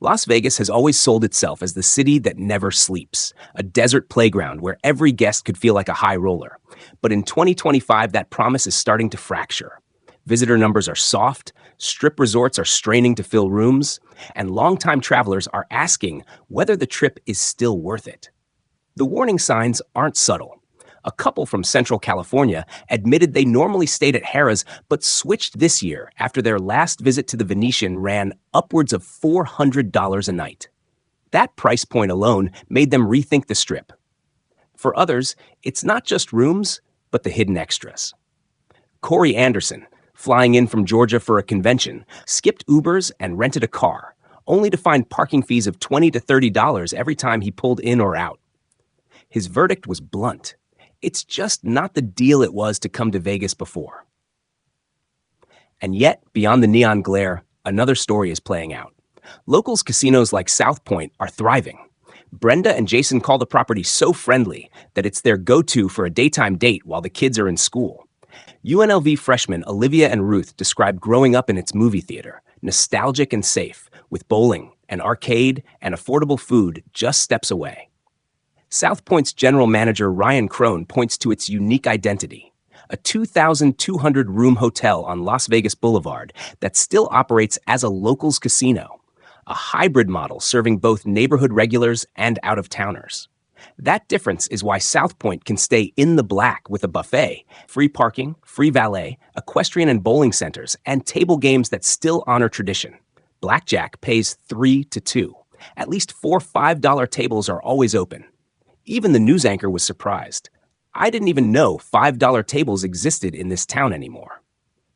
Las Vegas has always sold itself as the city that never sleeps, a desert playground where every guest could feel like a high roller. But in 2025, that promise is starting to fracture. Visitor numbers are soft, strip resorts are straining to fill rooms, and longtime travelers are asking whether the trip is still worth it. The warning signs aren't subtle. A couple from Central California admitted they normally stayed at Harrah's but switched this year after their last visit to the Venetian ran upwards of $400 a night. That price point alone made them rethink the Strip. For others, it's not just rooms, but the hidden extras. Corey Anderson, flying in from Georgia for a convention, skipped Ubers and rented a car, only to find parking fees of $20 to $30 every time he pulled in or out. His verdict was blunt. It's just not the deal it was to come to Vegas before. And yet, beyond the neon glare, another story is playing out. Locals casinos like South Point are thriving. Brenda and Jason call the property so friendly that it's their go-to for a daytime date while the kids are in school. UNLV freshmen Olivia and Ruth describe growing up in its movie theater, nostalgic and safe, with bowling, an arcade, and affordable food just steps away. South Point's general manager Ryan Crone points to its unique identity, a 2,200-room hotel on Las Vegas Boulevard that still operates as a locals casino, a hybrid model serving both neighborhood regulars and out-of-towners. That difference is why South Point can stay in the black with a buffet, free parking, free valet, equestrian and bowling centers, and table games that still honor tradition. Blackjack pays 3 to 2. At least 4 $5 tables are always open. Even the news anchor was surprised. I didn't even know $5 tables existed in this town anymore.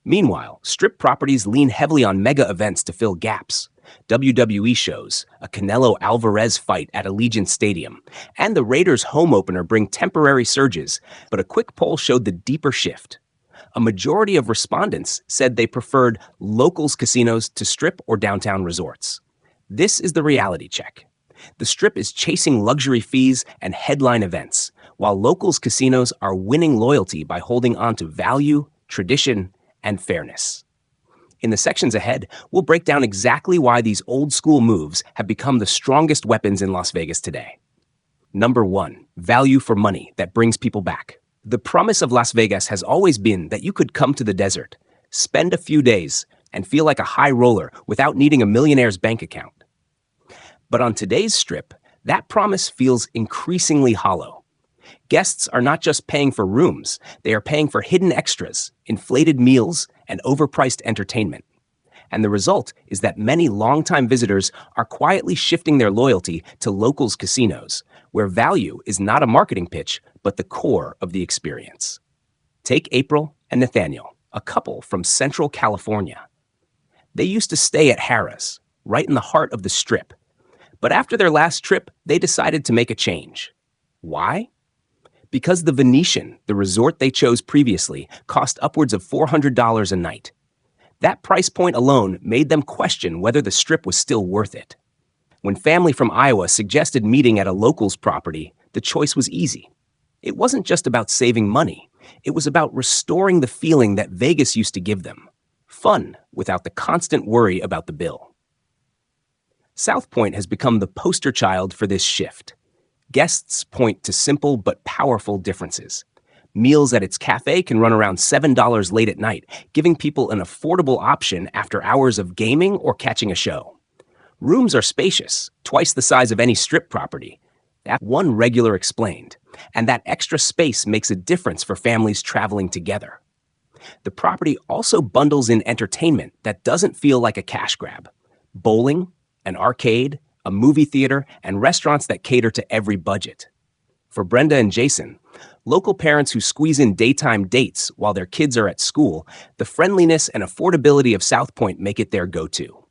Meanwhile, Strip properties lean heavily on mega events to fill gaps. WWE shows, a Canelo Alvarez fight at Allegiant Stadium, and the Raiders' home opener bring temporary surges, but a quick poll showed the deeper shift. A majority of respondents said they preferred locals casinos to Strip or downtown resorts. This is the reality check. The Strip is chasing luxury fees and headline events, while locals casinos are winning loyalty by holding on to value, tradition, and fairness. In the sections ahead, we'll break down exactly why these old-school moves have become the strongest weapons in Las Vegas today. Number 1, value for money that brings people back. The promise of Las Vegas has always been that you could come to the desert, spend a few days, and feel like a high roller without needing a millionaire's bank account. But on today's Strip, that promise feels increasingly hollow. Guests are not just paying for rooms, they are paying for hidden extras, inflated meals, and overpriced entertainment. And the result is that many longtime visitors are quietly shifting their loyalty to locals casinos, where value is not a marketing pitch, but the core of the experience. Take April and Nathaniel, a couple from Central California. They used to stay at Harrah's, right in the heart of the Strip. But after their last trip, they decided to make a change. Why? Because the Venetian, the resort they chose previously, cost upwards of $400 a night. That price point alone made them question whether the Strip was still worth it. When family from Iowa suggested meeting at a locals property, the choice was easy. It wasn't just about saving money. It was about restoring the feeling that Vegas used to give them. Fun without the constant worry about the bill. South Point has become the poster child for this shift. Guests point to simple but powerful differences. Meals at its cafe can run around $7 late at night, giving people an affordable option after hours of gaming or catching a show. Rooms are spacious, twice the size of any Strip property. That one regular explained, and that extra space makes a difference for families traveling together. The property also bundles in entertainment that doesn't feel like a cash grab. Bowling, an arcade, a movie theater, and restaurants that cater to every budget. For Brenda and Jason, local parents who squeeze in daytime dates while their kids are at school, the friendliness and affordability of South Point make it their go-to.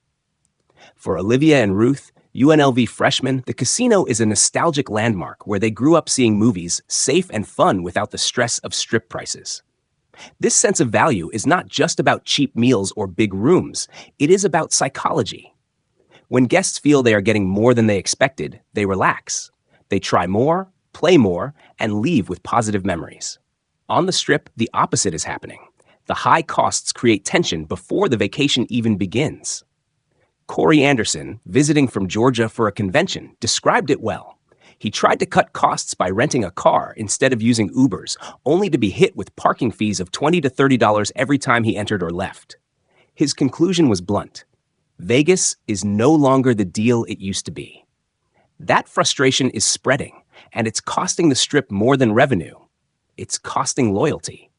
For Olivia and Ruth, UNLV freshmen, the casino is a nostalgic landmark where they grew up seeing movies safe and fun without the stress of Strip prices. This sense of value is not just about cheap meals or big rooms, it is about psychology. When guests feel they are getting more than they expected, they relax. They try more, play more, and leave with positive memories. On the Strip, the opposite is happening. The high costs create tension before the vacation even begins. Corey Anderson, visiting from Georgia for a convention, described it well. He tried to cut costs by renting a car instead of using Ubers, only to be hit with parking fees of $20 to $30 every time he entered or left. His conclusion was blunt. Vegas is no longer the deal it used to be. That frustration is spreading, and it's costing the Strip more than revenue. It's costing loyalty.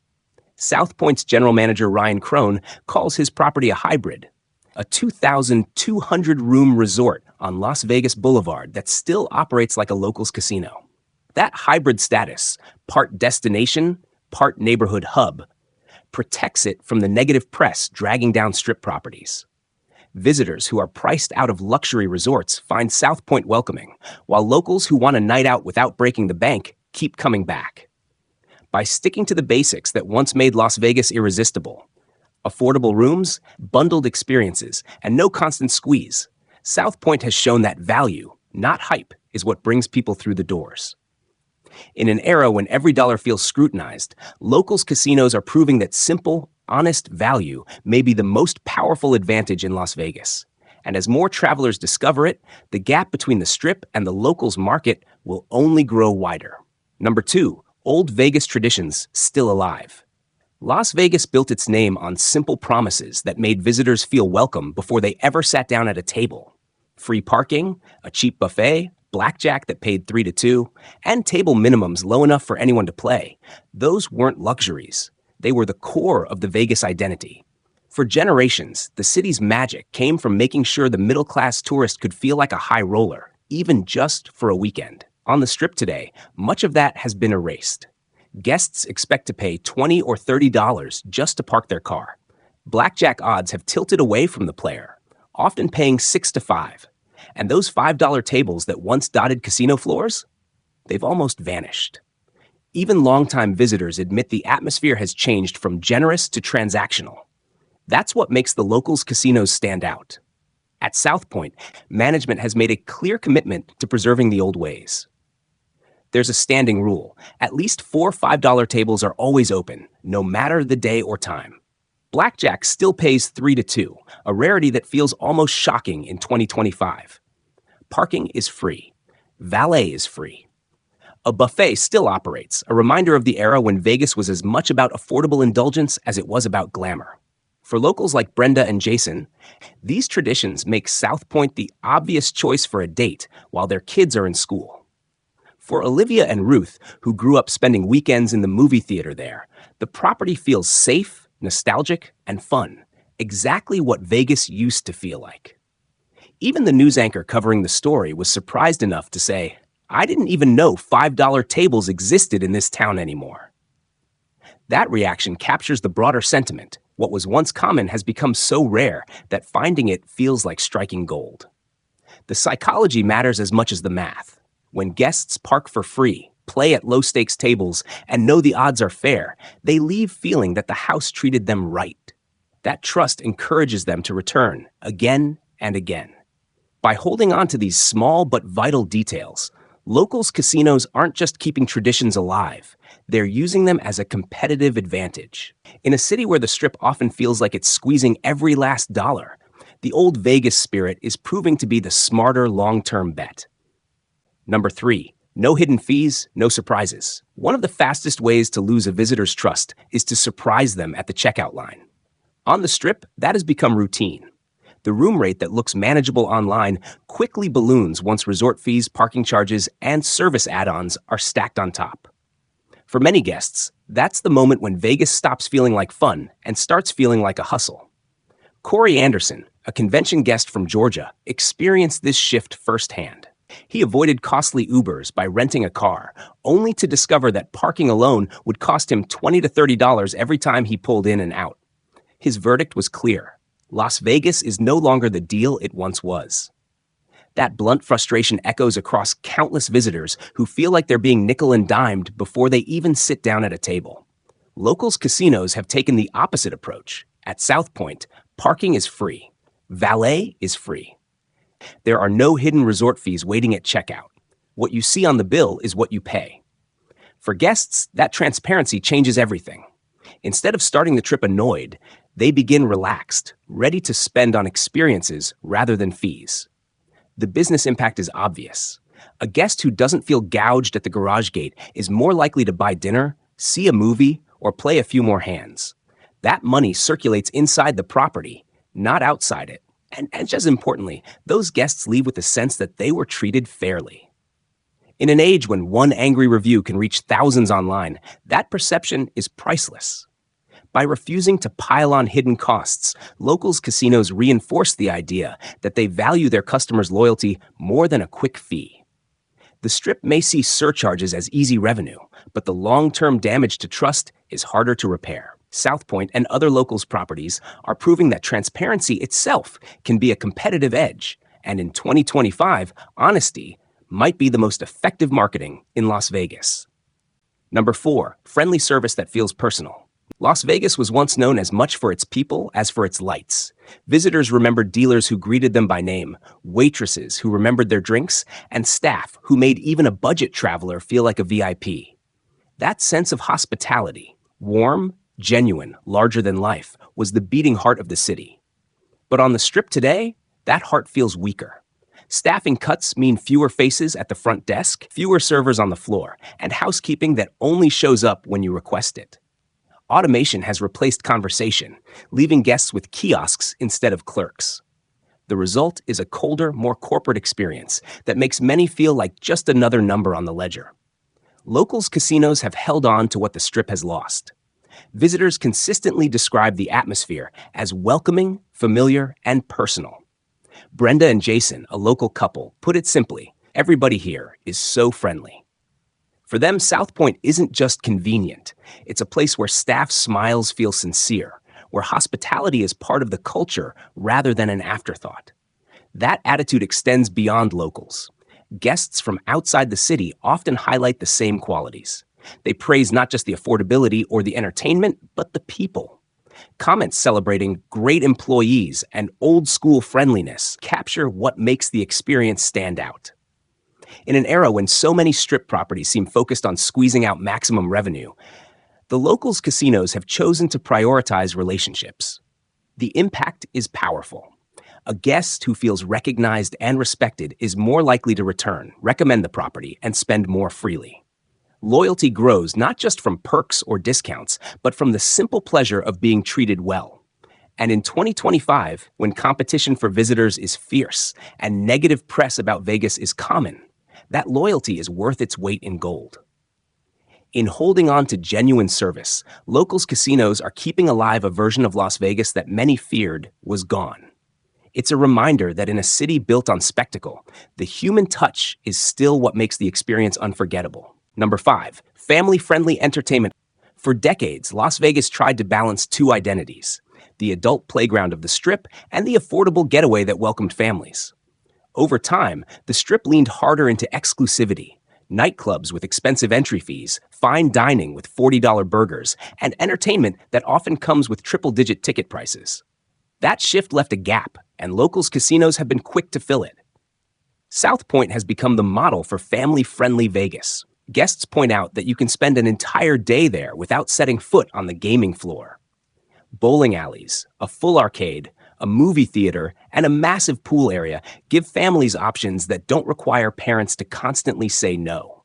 South Point's general manager Ryan Crone calls his property a hybrid, a 2,200-room resort on Las Vegas Boulevard that still operates like a locals casino. That hybrid status, part destination, part neighborhood hub, protects it from the negative press dragging down Strip properties. Visitors who are priced out of luxury resorts find South Point welcoming, while locals who want a night out without breaking the bank keep coming back. By sticking to the basics that once made Las Vegas irresistible, affordable rooms, bundled experiences, and no constant squeeze, South Point has shown that value, not hype, is what brings people through the doors. In an era when every dollar feels scrutinized, locals casinos are proving that simple, honest value may be the most powerful advantage in Las Vegas. And as more travelers discover it, the gap between the Strip and the locals market will only grow wider. Number 2, old Vegas traditions still alive. Las Vegas built its name on simple promises that made visitors feel welcome before they ever sat down at a table. Free parking, a cheap buffet, blackjack that paid 3 to 2, and table minimums low enough for anyone to play. Those weren't luxuries. They were the core of the Vegas identity. For generations, the city's magic came from making sure the middle-class tourist could feel like a high roller, even just for a weekend. On the Strip today, much of that has been erased. Guests expect to pay $20 or $30 just to park their car. Blackjack odds have tilted away from the player, often paying 6 to 5. And those $5 tables that once dotted casino floors? They've almost vanished. Even longtime visitors admit the atmosphere has changed from generous to transactional. That's what makes the locals casinos stand out. At South Point, management has made a clear commitment to preserving the old ways. There's a standing rule. At least 4 $5 tables are always open, no matter the day or time. Blackjack still pays 3 to 2, a rarity that feels almost shocking in 2025. Parking is free. Valet is free. A buffet still operates, a reminder of the era when Vegas was as much about affordable indulgence as it was about glamour. For locals like Brenda and Jason, these traditions make South Point the obvious choice for a date while their kids are in school. For Olivia and Ruth, who grew up spending weekends in the movie theater there, the property feels safe, nostalgic, and fun, exactly what Vegas used to feel like. Even the news anchor covering the story was surprised enough to say, "I didn't even know $5 tables existed in this town anymore." That reaction captures the broader sentiment. What was once common has become so rare that finding it feels like striking gold. The psychology matters as much as the math. When guests park for free, play at low-stakes tables, and know the odds are fair, they leave feeling that the house treated them right. That trust encourages them to return again and again. By holding on to these small but vital details, locals casinos aren't just keeping traditions alive, they're using them as a competitive advantage. In a city where the Strip often feels like it's squeezing every last dollar, the old Vegas spirit is proving to be the smarter long-term bet. Number 3, no hidden fees, no surprises. One of the fastest ways to lose a visitor's trust is to surprise them at the checkout line. On the Strip, that has become routine. The room rate that looks manageable online quickly balloons once resort fees, parking charges, and service add-ons are stacked on top. For many guests, that's the moment when Vegas stops feeling like fun and starts feeling like a hustle. Corey Anderson, a convention guest from Georgia, experienced this shift firsthand. He avoided costly Ubers by renting a car, only to discover that parking alone would cost him $20 to $30 every time he pulled in and out. His verdict was clear. Las Vegas is no longer the deal it once was. That blunt frustration echoes across countless visitors who feel like they're being nickel and dimed before they even sit down at a table. Locals casinos have taken the opposite approach. At South Point, parking is free. Valet is free. There are no hidden resort fees waiting at checkout. What you see on the bill is what you pay. For guests, that transparency changes everything. Instead of starting the trip annoyed, They begin relaxed, ready to spend on experiences rather than fees. The business impact is obvious. A guest who doesn't feel gouged at the garage gate is more likely to buy dinner, see a movie, or play a few more hands. That money circulates inside the property, not outside it. And just as importantly, those guests leave with a sense that they were treated fairly. In an age when one angry review can reach thousands online, that perception is priceless. By refusing to pile on hidden costs, locals casinos reinforce the idea that they value their customers' loyalty more than a quick fee. The Strip may see surcharges as easy revenue, but the long-term damage to trust is harder to repair. South Point and other locals' properties are proving that transparency itself can be a competitive edge, and in 2025, honesty might be the most effective marketing in Las Vegas. Number 4, friendly service that feels personal. Las Vegas was once known as much for its people as for its lights. Visitors remembered dealers who greeted them by name, waitresses who remembered their drinks, and staff who made even a budget traveler feel like a VIP. That sense of hospitality, warm, genuine, larger than life, was the beating heart of the city. But on the Strip today, that heart feels weaker. Staffing cuts mean fewer faces at the front desk, fewer servers on the floor, and housekeeping that only shows up when you request it. Automation has replaced conversation, leaving guests with kiosks instead of clerks. The result is a colder, more corporate experience that makes many feel like just another number on the ledger. Locals casinos have held on to what the Strip has lost. Visitors consistently describe the atmosphere as welcoming, familiar, and personal. Brenda and Jason, a local couple, put it simply, everybody here is so friendly. For them, South Point isn't just convenient. It's a place where staff smiles feel sincere, where hospitality is part of the culture rather than an afterthought. That attitude extends beyond locals. Guests from outside the city often highlight the same qualities. They praise not just the affordability or the entertainment, but the people. Comments celebrating great employees and old-school friendliness capture what makes the experience stand out. In an era when so many Strip properties seem focused on squeezing out maximum revenue, the locals' casinos have chosen to prioritize relationships. The impact is powerful. A guest who feels recognized and respected is more likely to return, recommend the property, and spend more freely. Loyalty grows not just from perks or discounts, but from the simple pleasure of being treated well. And in 2025, when competition for visitors is fierce and negative press about Vegas is common, that loyalty is worth its weight in gold. In holding on to genuine service, locals casinos are keeping alive a version of Las Vegas that many feared was gone. It's a reminder that in a city built on spectacle, the human touch is still what makes the experience unforgettable. Number 5, family-friendly entertainment. For decades, Las Vegas tried to balance two identities, the adult playground of the Strip and the affordable getaway that welcomed families. Over time, the Strip leaned harder into exclusivity, nightclubs with expensive entry fees, fine dining with $40 burgers, and entertainment that often comes with triple-digit ticket prices. That shift left a gap, and locals casinos have been quick to fill it. South Point has become the model for family-friendly Vegas. Guests point out that you can spend an entire day there without setting foot on the gaming floor. Bowling alleys, a full arcade, a movie theater, and a massive pool area give families options that don't require parents to constantly say no.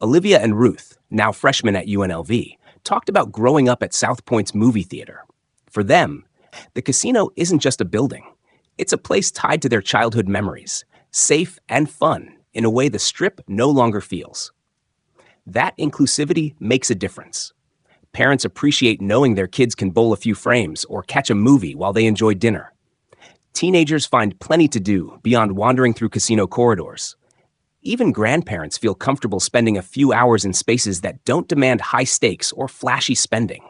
Olivia and Ruth, now freshmen at UNLV, talked about growing up at South Point's movie theater. For them, the casino isn't just a building. It's a place tied to their childhood memories, safe and fun in a way the Strip no longer feels. That inclusivity makes a difference. Parents appreciate knowing their kids can bowl a few frames or catch a movie while they enjoy dinner. Teenagers find plenty to do beyond wandering through casino corridors. Even grandparents feel comfortable spending a few hours in spaces that don't demand high stakes or flashy spending.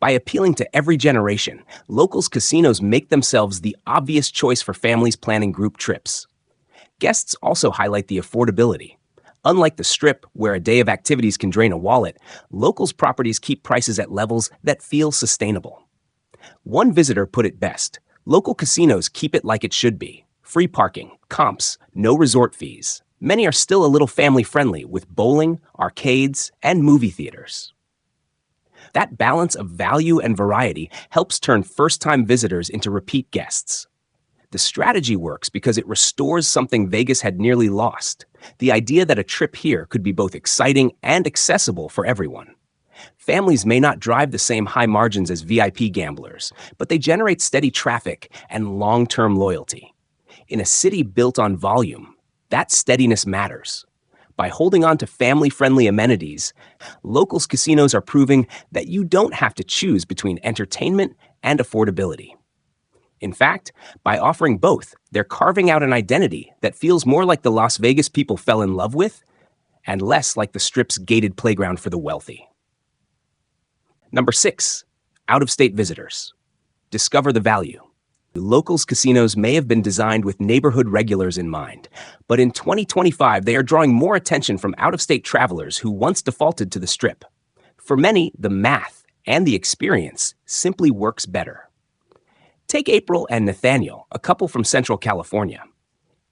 By appealing to every generation, locals casinos make themselves the obvious choice for families planning group trips. Guests also highlight the affordability. Unlike the Strip, where a day of activities can drain a wallet, locals properties keep prices at levels that feel sustainable. One visitor put it best, local casinos keep it like it should be. Free parking, comps, no resort fees. Many are still a little family-friendly with bowling, arcades, and movie theaters. That balance of value and variety helps turn first-time visitors into repeat guests. The strategy works because it restores something Vegas had nearly lost: the idea that a trip here could be both exciting and accessible for everyone. Families may not drive the same high margins as VIP gamblers, but they generate steady traffic and long-term loyalty. In a city built on volume, that steadiness matters. By holding on to family-friendly amenities, locals casinos are proving that you don't have to choose between entertainment and affordability. In fact, by offering both, they're carving out an identity that feels more like the Las Vegas people fell in love with and less like the Strip's gated playground for the wealthy. Number 6, out-of-state visitors. Discover the value. Locals casinos may have been designed with neighborhood regulars in mind, but in 2025 they are drawing more attention from out-of-state travelers who once defaulted to the Strip. For many, the math and the experience simply works better. Take April and Nathaniel, a couple from Central California.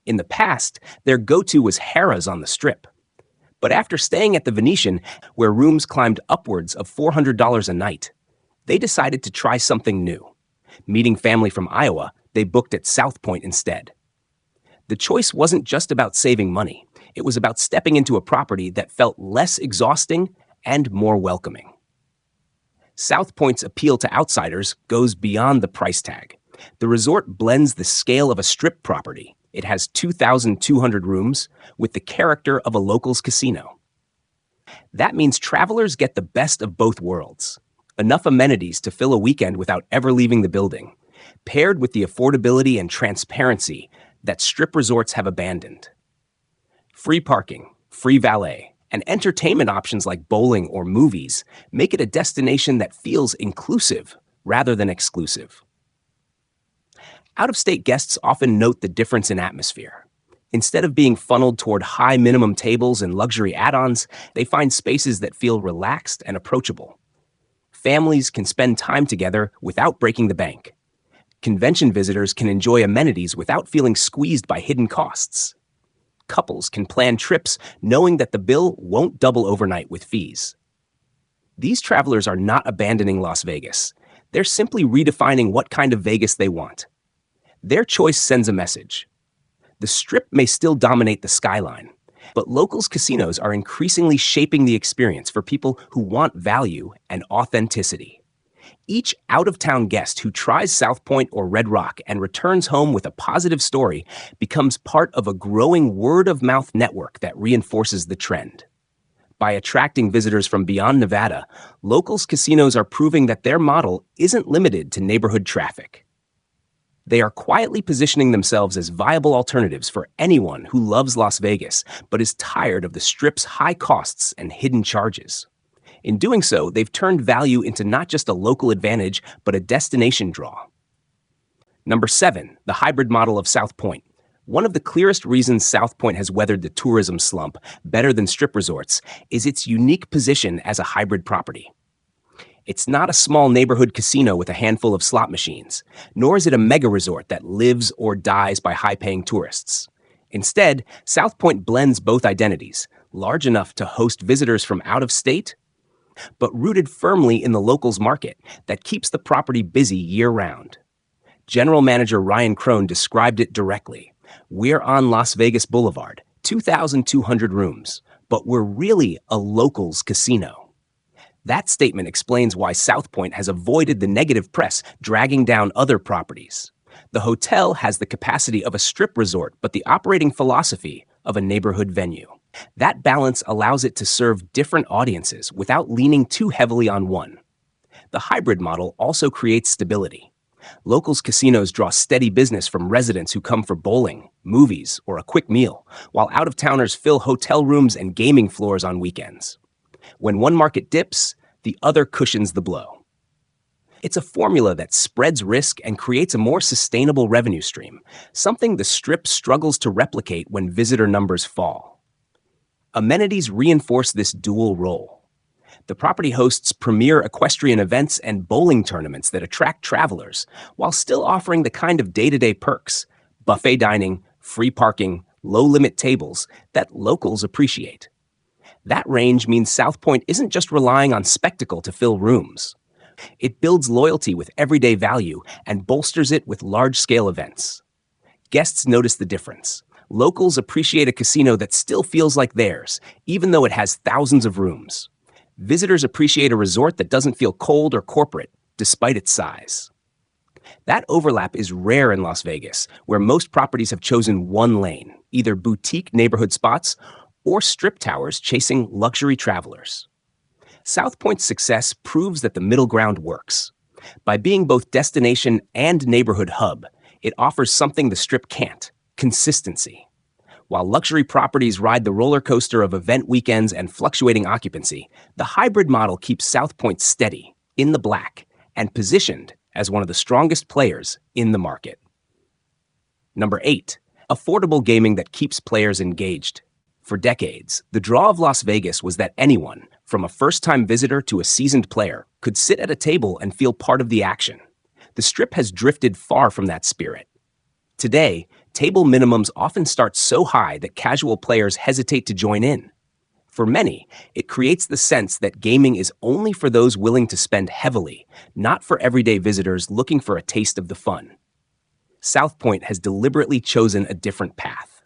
In the past, their go-to was Harrah's on the Strip. But after staying at the Venetian, where rooms climbed upwards of $400 a night, they decided to try something new. Meeting family from Iowa, they booked at South Point instead. The choice wasn't just about saving money. It was about stepping into a property that felt less exhausting and more welcoming. South Point's appeal to outsiders goes beyond the price tag. The resort blends the scale of a Strip property. It has 2,200 rooms with the character of a locals casino. That means travelers get the best of both worlds. Enough amenities to fill a weekend without ever leaving the building, paired with the affordability and transparency that Strip resorts have abandoned. Free parking, free valet, and entertainment options like bowling or movies make it a destination that feels inclusive rather than exclusive. Out-of-state guests often note the difference in atmosphere. Instead of being funneled toward high minimum tables and luxury add-ons, they find spaces that feel relaxed and approachable. Families can spend time together without breaking the bank. Convention visitors can enjoy amenities without feeling squeezed by hidden costs. Couples can plan trips knowing that the bill won't double overnight with fees. These travelers are not abandoning Las Vegas. They're simply redefining what kind of Vegas they want. Their choice sends a message. The Strip may still dominate the skyline, but locals casinos are increasingly shaping the experience for people who want value and authenticity. Each out-of-town guest who tries South Point or Red Rock and returns home with a positive story becomes part of a growing word-of-mouth network that reinforces the trend. By attracting visitors from beyond Nevada, locals casinos are proving that their model isn't limited to neighborhood traffic. They are quietly positioning themselves as viable alternatives for anyone who loves Las Vegas but is tired of the Strip's high costs and hidden charges. In doing so, they've turned value into not just a local advantage, but a destination draw. Number 7, the hybrid model of South Point. One of the clearest reasons South Point has weathered the tourism slump better than Strip resorts is its unique position as a hybrid property. It's not a small neighborhood casino with a handful of slot machines, nor is it a mega resort that lives or dies by high-paying tourists. Instead, South Point blends both identities, large enough to host visitors from out of state, but rooted firmly in the locals market that keeps the property busy year-round. General Manager Ryan Crone described it directly. "We're on Las Vegas Boulevard, 2,200 rooms, but we're really a locals casino." That statement explains why South Point has avoided the negative press dragging down other properties. The hotel has the capacity of a Strip resort, but the operating philosophy of a neighborhood venue. That balance allows it to serve different audiences without leaning too heavily on one. The hybrid model also creates stability. Locals casinos draw steady business from residents who come for bowling, movies, or a quick meal, while out-of-towners fill hotel rooms and gaming floors on weekends. When one market dips, the other cushions the blow. It's a formula that spreads risk and creates a more sustainable revenue stream, something the Strip struggles to replicate when visitor numbers fall. Amenities reinforce this dual role. The property hosts premier equestrian events and bowling tournaments that attract travelers, while still offering the kind of day-to-day perks, buffet dining, free parking, low-limit tables, that locals appreciate. That range means South Point isn't just relying on spectacle to fill rooms. It builds loyalty with everyday value and bolsters it with large-scale events. Guests notice the difference. Locals appreciate a casino that still feels like theirs, even though it has thousands of rooms. Visitors appreciate a resort that doesn't feel cold or corporate, despite its size. That overlap is rare in Las Vegas, where most properties have chosen one lane, either boutique neighborhood spots or strip towers chasing luxury travelers. South Point's success proves that the middle ground works. By being both destination and neighborhood hub, it offers something the Strip can't: consistency. While luxury properties ride the roller coaster of event weekends and fluctuating occupancy, the hybrid model keeps South Point steady, in the black, and positioned as one of the strongest players in the market. Number 8. Affordable gaming that keeps players engaged. For decades, the draw of Las Vegas was that anyone, from a first-time visitor to a seasoned player, could sit at a table and feel part of the action. The Strip has drifted far from that spirit. Today, table minimums often start so high that casual players hesitate to join in. For many, it creates the sense that gaming is only for those willing to spend heavily, not for everyday visitors looking for a taste of the fun. South Point has deliberately chosen a different path.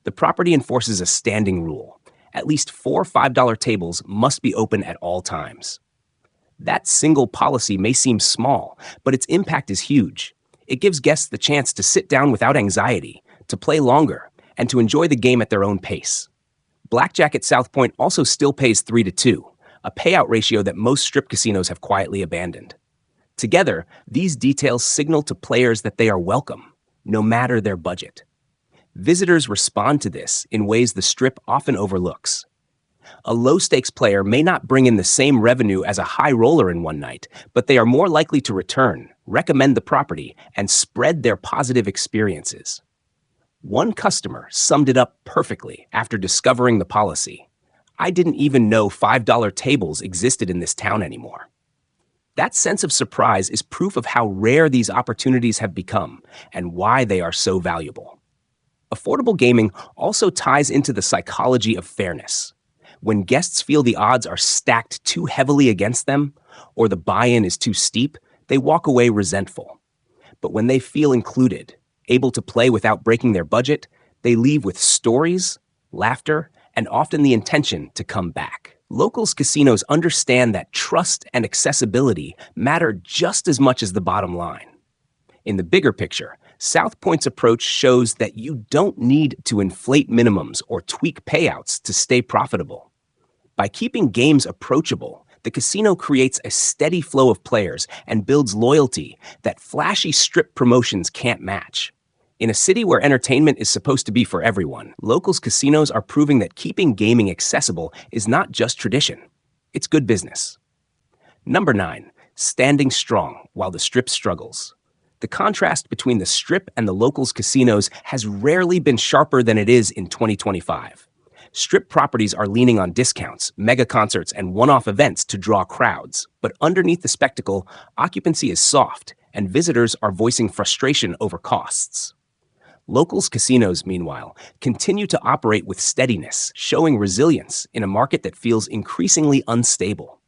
The property enforces a standing rule. At least 4 $5 tables must be open at all times. That single policy may seem small, but its impact is huge. It gives guests the chance to sit down without anxiety, to play longer, and to enjoy the game at their own pace. Blackjack at South Point also still pays 3-2, a payout ratio that most strip casinos have quietly abandoned. Together, these details signal to players that they are welcome, no matter their budget. Visitors respond to this in ways the Strip often overlooks. A low-stakes player may not bring in the same revenue as a high roller in one night, but they are more likely to return, recommend the property, and spread their positive experiences. One customer summed it up perfectly after discovering the policy. "I didn't even know $5 tables existed in this town anymore." That sense of surprise is proof of how rare these opportunities have become and why they are so valuable. Affordable gaming also ties into the psychology of fairness. When guests feel the odds are stacked too heavily against them, or the buy-in is too steep, they walk away resentful. But when they feel included, able to play without breaking their budget, they leave with stories, laughter, and often the intention to come back. Locals casinos understand that trust and accessibility matter just as much as the bottom line. In the bigger picture, South Point's approach shows that you don't need to inflate minimums or tweak payouts to stay profitable. By keeping games approachable, the casino creates a steady flow of players and builds loyalty that flashy strip promotions can't match. In a city where entertainment is supposed to be for everyone, locals casinos are proving that keeping gaming accessible is not just tradition, it's good business. Number 9, standing strong while the Strip struggles. The contrast between the Strip and the locals casinos has rarely been sharper than it is in 2025. Strip properties are leaning on discounts, mega concerts, and one-off events to draw crowds. But underneath the spectacle, occupancy is soft, and visitors are voicing frustration over costs. Locals casinos, meanwhile, continue to operate with steadiness, showing resilience in a market that feels increasingly unstable.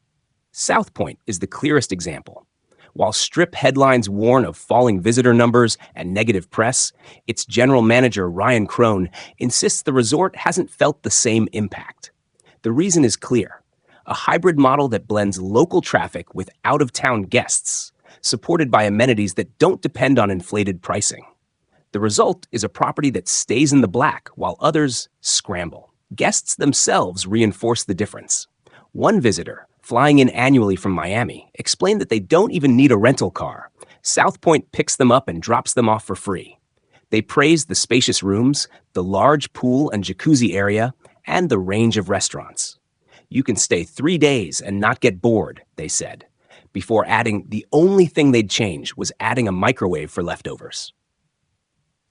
South Point is the clearest example. While Strip headlines warn of falling visitor numbers and negative press, its general manager, Ryan Crone, insists the resort hasn't felt the same impact. The reason is clear: a hybrid model that blends local traffic with out-of-town guests, supported by amenities that don't depend on inflated pricing. The result is a property that stays in the black while others scramble. Guests themselves reinforce the difference. One visitor, flying in annually from Miami, explained that they don't even need a rental car. South Point picks them up and drops them off for free. They praised the spacious rooms, the large pool and jacuzzi area, and the range of restaurants. "You can stay 3 days and not get bored," they said, before adding the only thing they'd change was adding a microwave for leftovers.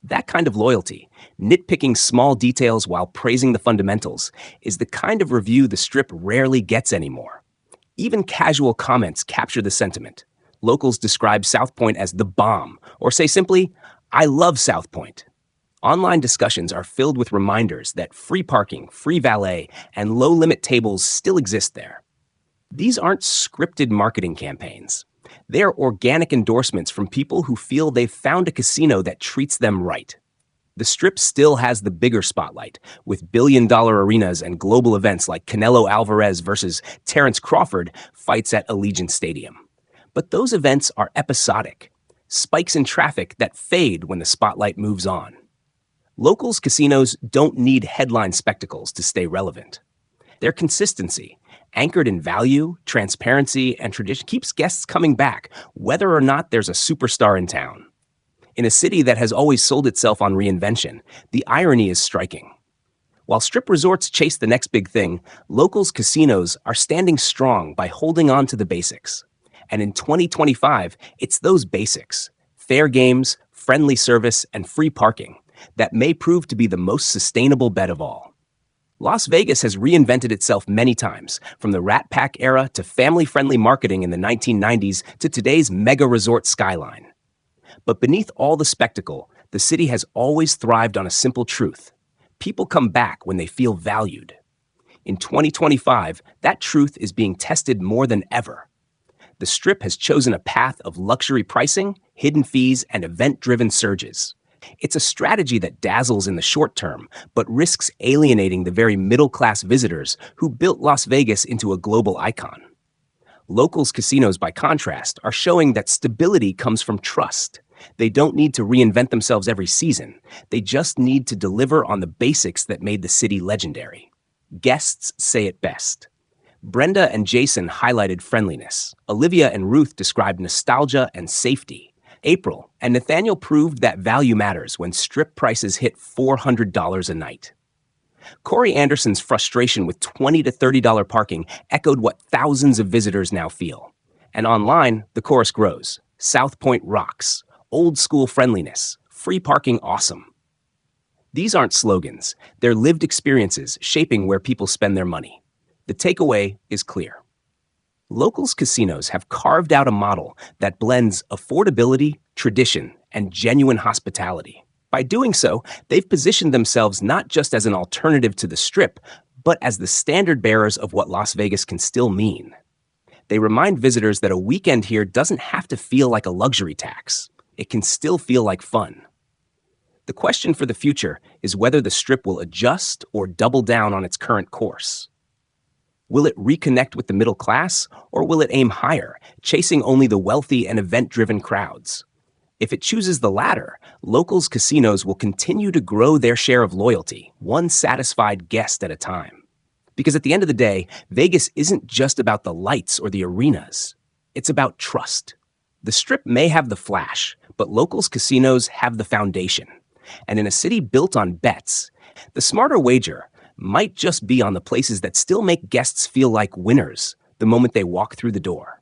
That kind of loyalty, nitpicking small details while praising the fundamentals, is the kind of review the Strip rarely gets anymore. Even casual comments capture the sentiment. Locals describe South Point as the bomb, or say simply, "I love South Point." Online discussions are filled with reminders that free parking, free valet, and low limit tables still exist there. These aren't scripted marketing campaigns. They are organic endorsements from people who feel they've found a casino that treats them right. The Strip still has the bigger spotlight, with billion-dollar arenas and global events like Canelo Alvarez versus Terrence Crawford fights at Allegiant Stadium. But those events are episodic, spikes in traffic that fade when the spotlight moves on. Locals casinos don't need headline spectacles to stay relevant. Their consistency, anchored in value, transparency, and tradition, keeps guests coming back, whether or not there's a superstar in town. In a city that has always sold itself on reinvention, the irony is striking. While Strip resorts chase the next big thing, locals casinos are standing strong by holding on to the basics. And in 2025, it's those basics, fair games, friendly service, and free parking, that may prove to be the most sustainable bet of all. Las Vegas has reinvented itself many times, from the Rat Pack era to family-friendly marketing in the 1990s to today's mega resort skyline. But beneath all the spectacle, the city has always thrived on a simple truth. People come back when they feel valued. In 2025, that truth is being tested more than ever. The Strip has chosen a path of luxury pricing, hidden fees, and event-driven surges. It's a strategy that dazzles in the short term, but risks alienating the very middle-class visitors who built Las Vegas into a global icon. Locals casinos, by contrast, are showing that stability comes from trust. They don't need to reinvent themselves every season. They just need to deliver on the basics that made the city legendary. Guests say it best. Brenda and Jason highlighted friendliness. Olivia and Ruth described nostalgia and safety. April and Nathaniel proved that value matters when Strip prices hit $400 a night. Corey Anderson's frustration with $20 to $30 parking echoed what thousands of visitors now feel. And online, the chorus grows. South Point rocks. Old school friendliness. Free parking awesome. These aren't slogans. They're lived experiences shaping where people spend their money. The takeaway is clear. Locals casinos have carved out a model that blends affordability, tradition, and genuine hospitality. By doing so, they've positioned themselves not just as an alternative to the Strip, but as the standard bearers of what Las Vegas can still mean. They remind visitors that a weekend here doesn't have to feel like a luxury tax. It can still feel like fun. The question for the future is whether the Strip will adjust or double down on its current course. Will it reconnect with the middle class, or will it aim higher, chasing only the wealthy and event-driven crowds? If it chooses the latter, locals casinos will continue to grow their share of loyalty, one satisfied guest at a time. Because at the end of the day, Vegas isn't just about the lights or the arenas. It's about trust. The Strip may have the flash, but locals casinos have the foundation. And in a city built on bets, the smarter wager might just be on the places that still make guests feel like winners the moment they walk through the door.